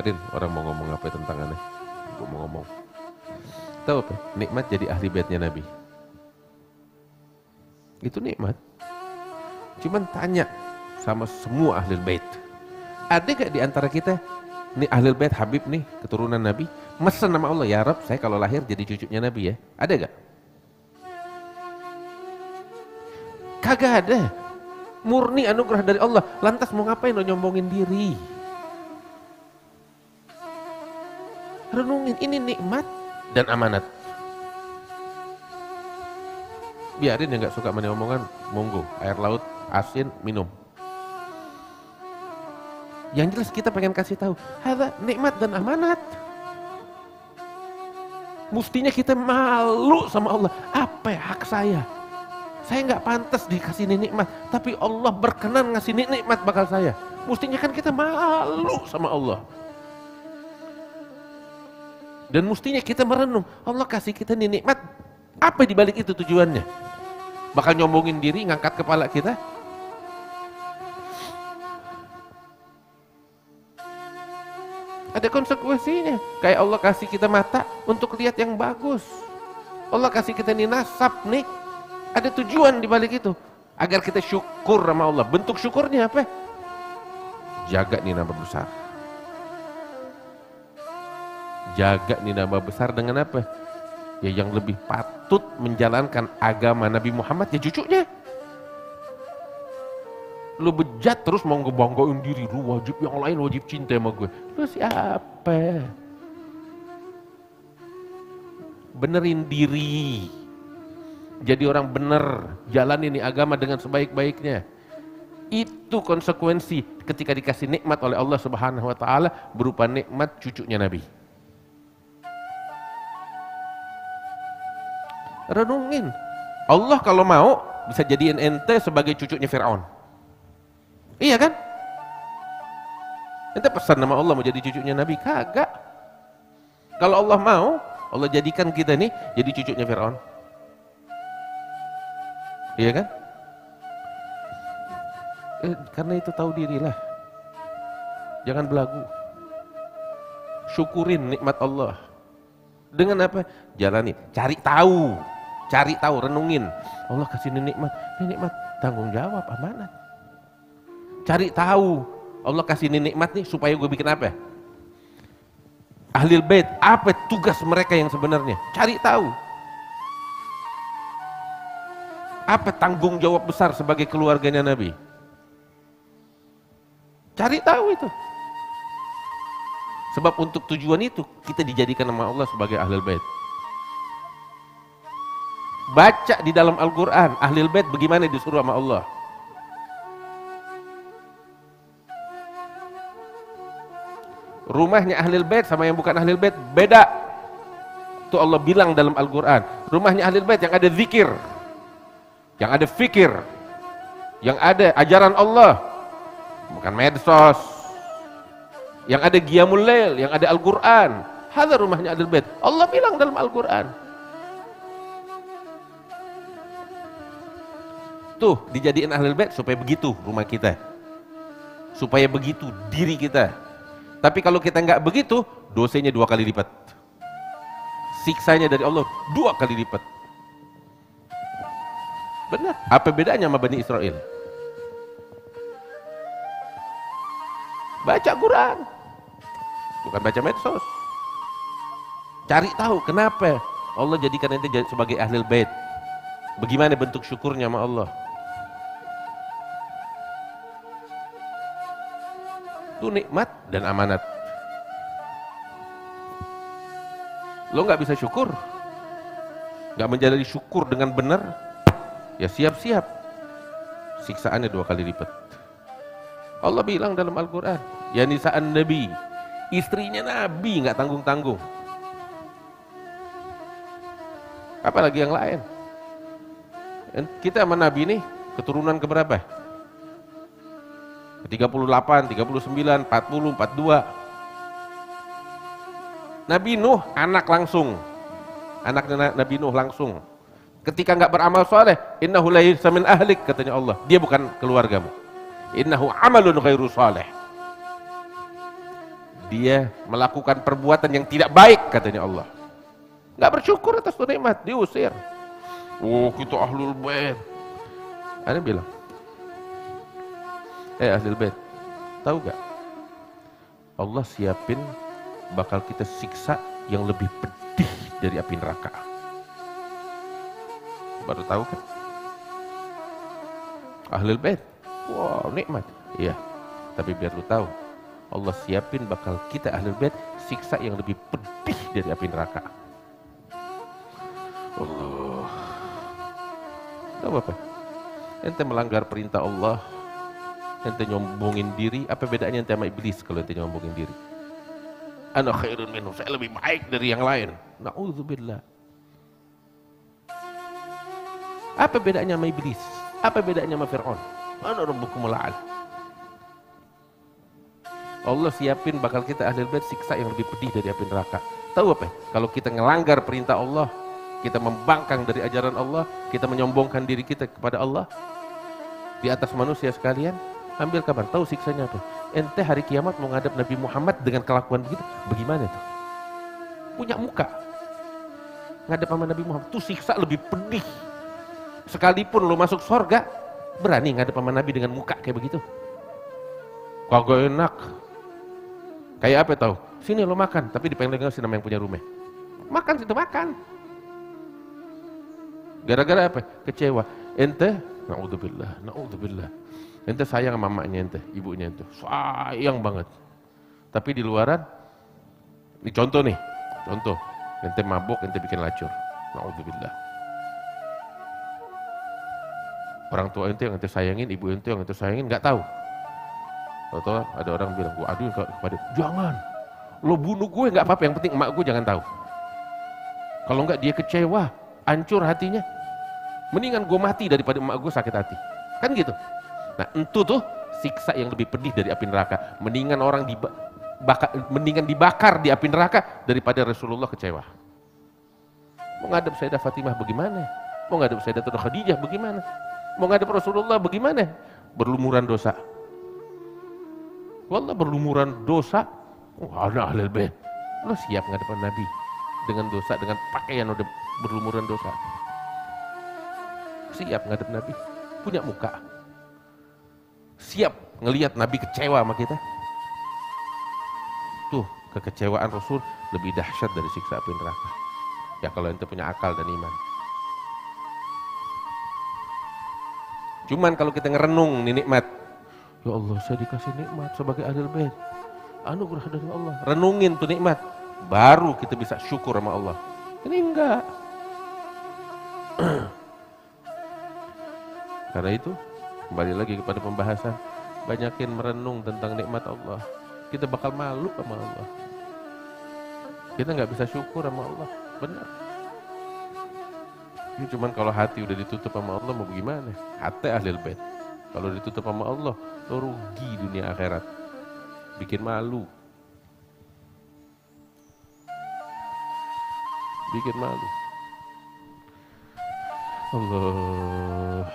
biarin orang mau ngomong apa tentang aneh. Gue mau ngomong. Tahu apa? Nikmat jadi ahli baitnya Nabi. Itu nikmat. Cuman tanya sama semua ahli bait. Ada gak di antara kita nih ahli bait Habib nih, keturunan Nabi, mesen nama Allah, ya Rabb, saya kalau lahir jadi cucunya Nabi ya. Ada gak? Kagak ada. Murni anugerah dari Allah. Lantas mau ngapain lo nyombongin diri? Renungin, ini nikmat dan amanat. Biarin yang gak suka mani omongan, monggo, air laut, asin, minum. Yang jelas kita pengen kasih tahu, ada nikmat dan amanat. Mestinya kita malu sama Allah. Apa ya hak saya? Saya nggak pantas dikasih nikmat, tapi Allah berkenan ngasih nikmat bakal saya. Mestinya kan kita malu sama Allah. Dan mestinya kita merenung, Allah kasih kita nikmat, apa di balik itu tujuannya? Bakal nyombongin diri, ngangkat kepala kita? Ada konsekuensinya. Kayak Allah kasih kita mata untuk lihat yang bagus. Allah kasih kita nih nasab nih. Ada tujuan di balik itu. Agar kita syukur sama Allah. Bentuk syukurnya apa? Jaga nih nama besar. Jaga nih nama besar dengan apa? Ya yang lebih patut menjalankan agama Nabi Muhammad ya cucunya. Lu bejat terus mau ngebanggain diri, lu wajib yang lain wajib cinta sama gue. Lu siapa? Benerin diri. Jadi orang bener, jalan ini agama dengan sebaik-baiknya. Itu konsekuensi ketika dikasih nikmat oleh Allah Subhanahu wa taala berupa nikmat cucunya Nabi. Renungin. Allah kalau mau bisa jadiin ente sebagai cucunya Firaun. Iya kan? Ente pesan nama Allah mau jadi cucunya Nabi? Kagak. Kalau Allah mau, Allah jadikan kita nih jadi cucunya Firaun. Iya kan? Karena itu tahu dirilah. Jangan belagu. Syukurin nikmat Allah. Dengan apa? Jalani. Cari tahu. Cari tahu, renungin. Allah kasih nikmat. Ini nikmat tanggung jawab, amanat. Cari tahu. Allah kasih nikmat nih supaya gue bikin apa? Ahlul bait, apa tugas mereka yang sebenarnya? Cari tahu. Apa tanggung jawab besar sebagai keluarganya Nabi? Cari tahu itu. Sebab untuk tujuan itu kita dijadikan sama Allah sebagai ahlul bait. Baca di dalam Al-Quran, ahlul bait bagaimana disuruh sama Allah. Rumahnya ahlul bait sama yang bukan ahlul bait beda. Itu Allah bilang dalam Al-Quran. Rumahnya ahlul bait yang ada zikir, yang ada fikir, yang ada ajaran Allah, bukan medsos, yang ada qiyamul lail, yang ada Al-Quran. Hadza rumahnya ahlul bait. Allah bilang dalam Al-Quran. Tuh dijadiin ahlul bait supaya begitu rumah kita, supaya begitu diri kita. Tapi kalau kita nggak begitu, dosanya 2 kali lipat, siksanya dari Allah 2 kali lipat. Benar. Apa bedanya sama Bani Israel? Baca Quran, bukan baca medsos. Cari tahu kenapa Allah jadikan ente sebagai ahlul bait. Bagaimana bentuk syukurnya sama Allah? Itu nikmat dan amanat. Lo nggak bisa syukur, nggak menjalani syukur dengan benar, ya siap-siap siksaannya 2 kali lipat. Allah bilang dalam Al-Quran, ya nisa'an Nabi, istrinya Nabi nggak tanggung-tanggung. Apalagi yang lain. Kita sama Nabi nih keturunan keberapa? 38, 39, 40, 42. Nabi Nuh anak langsung. Anaknya Nabi Nuh langsung. Ketika nggak beramal soleh, innahu laysa min ahlik, katanya Allah. Dia bukan keluargamu. Innahu amalun ghairu soleh. dia melakukan perbuatan yang tidak baik, katanya Allah. Nggak bersyukur atas nikmat, diusir. Oh, kita ahlul bait. Ada bilang, ahlul bait, tahu gak? Allah siapin bakal kita siksa yang lebih pedih dari api neraka. Baru tahu kan? Ahlul bait, wow, nikmat. Iya, tapi biar lu tahu, Allah siapin bakal kita ahlul bait siksa yang lebih pedih dari api neraka. Allah. Tahu apa? Ente melanggar perintah Allah, ente nyombongin diri, apa bedanya ente sama iblis kalau ente nyombongin diri? Ana khairun minhu, saya lebih baik dari yang lain. Na'udzubillah. Apa bedanya sama iblis? Apa bedanya sama Fir'aun? Ana rabbukumul a'la. Allah siapin bakal kita ahlul bait siksa yang lebih pedih dari api neraka. Tahu apa? Kalau kita ngelanggar perintah Allah, kita membangkang dari ajaran Allah, kita menyombongkan diri kita kepada Allah di atas manusia sekalian, ambil kabar, tahu siksanya apa? Ente hari kiamat mau ngadap Nabi Muhammad dengan kelakuan begitu, bagaimana tuh? Punya muka ngadap sama Nabi Muhammad, tuh siksa lebih pedih. Sekalipun lo masuk surga, berani ngadap sama Nabi dengan muka kayak begitu? Kagak enak. Kayak apa tahu? Sini lo makan, tapi dipegang si nama yang punya rumah. Makan situ makan. Gara-gara apa? Kecewa. Ente, na'udzubillah. Ente sayang sama mamanya ente, ibunya ente. Sayang banget. Tapi di luaran, ini contoh. Ente mabuk, ente bikin lacur. Na'udzubillah. Orang tua ente yang ente sayangin, ibu ente yang ente sayangin, nggak tahu. Tahu ada orang bilang, gua aduin kepada, jangan. Lo bunuh gue nggak apa-apa, yang penting emak gue jangan tahu. Kalau nggak dia kecewa, hancur hatinya. Mendingan gue mati daripada emak gue sakit hati. Kan gitu. Nah, itu tuh siksa yang lebih pedih dari api neraka. Mendingan orang dibakar di api neraka daripada Rasulullah kecewa. Mau ngadep Sayyidah Fatimah bagaimana? Mau ngadep Sayyidatuna Khadijah bagaimana? Mau ngadep Rasulullah bagaimana? Berlumuran dosa. Wallah berlumuran dosa. Ada ahlul bait. Lo siap ngadepin Nabi dengan dosa, dengan pakaian udah berlumuran dosa. Siap ngadep Nabi, punya muka. Siap ngelihat Nabi kecewa sama kita. Tuh, kekecewaan Rasul lebih dahsyat dari siksa api neraka. Ya kalau ente punya akal dan iman. Cuman kalau kita ngerenung nih nikmat, ya Allah saya dikasih nikmat sebagai ahlul bait, anugerah dari Allah. Renungin tuh nikmat, baru kita bisa syukur sama Allah. Ini enggak. Karena itu, kembali lagi kepada pembahasan, banyakin merenung tentang nikmat Allah. Kita bakal malu sama Allah. Kita nggak bisa syukur sama Allah, benar. Ini cuman kalau hati udah ditutup sama Allah mau bagaimana? Hati ahlul bait. Kalau ditutup sama Allah, lo rugi dunia akhirat. Bikin malu. Bikin malu. Allah.